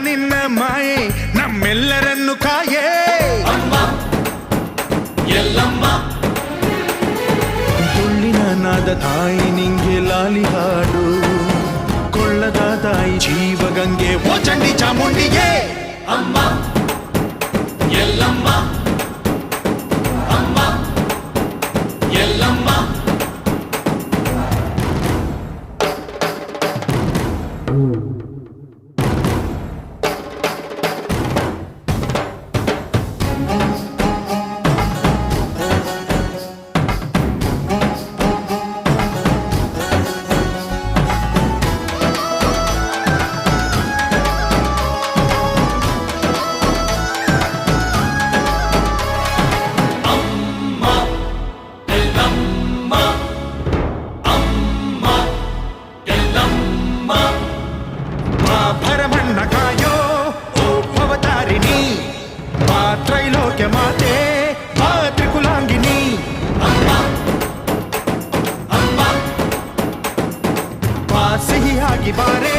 ನಿನ್ನ ಮಾಯೆ ನಮ್ಮೆಲ್ಲರನ್ನು ಕಾಯೇ ಅಮ್ಮ ಎಲ್ಲಮ್ಮ ತುಳ್ಳಿನ ನಾದ ತಾಯಿ ನಿಂಗೆ ಲಾಲಿ ಹಾಡು ಕೊಳ್ಳದ ತಾಯಿ ಜೀವಗಂಗೆ ಓ ಚಂಡಿ ಚಾಮುಂಡಿಗೆ ಅಮ್ಮ ಎಲ್ಲಮ್ಮ ಅಮ್ಮ ಎಲ್ಲಮ್ಮ ಭರಮಣ್ಣ ಕಾಯೋ ಓ ಭವತಾರಿಣಿ ಬಾ ತ್ರೈಲೋಕ್ಯ ಮಾತೆ ಬಾ ತ್ರಿಕುಲಾಂಗಿನಿ ಬಾ ಸಿಹಿಯಾಗಿ ಬಾರೇ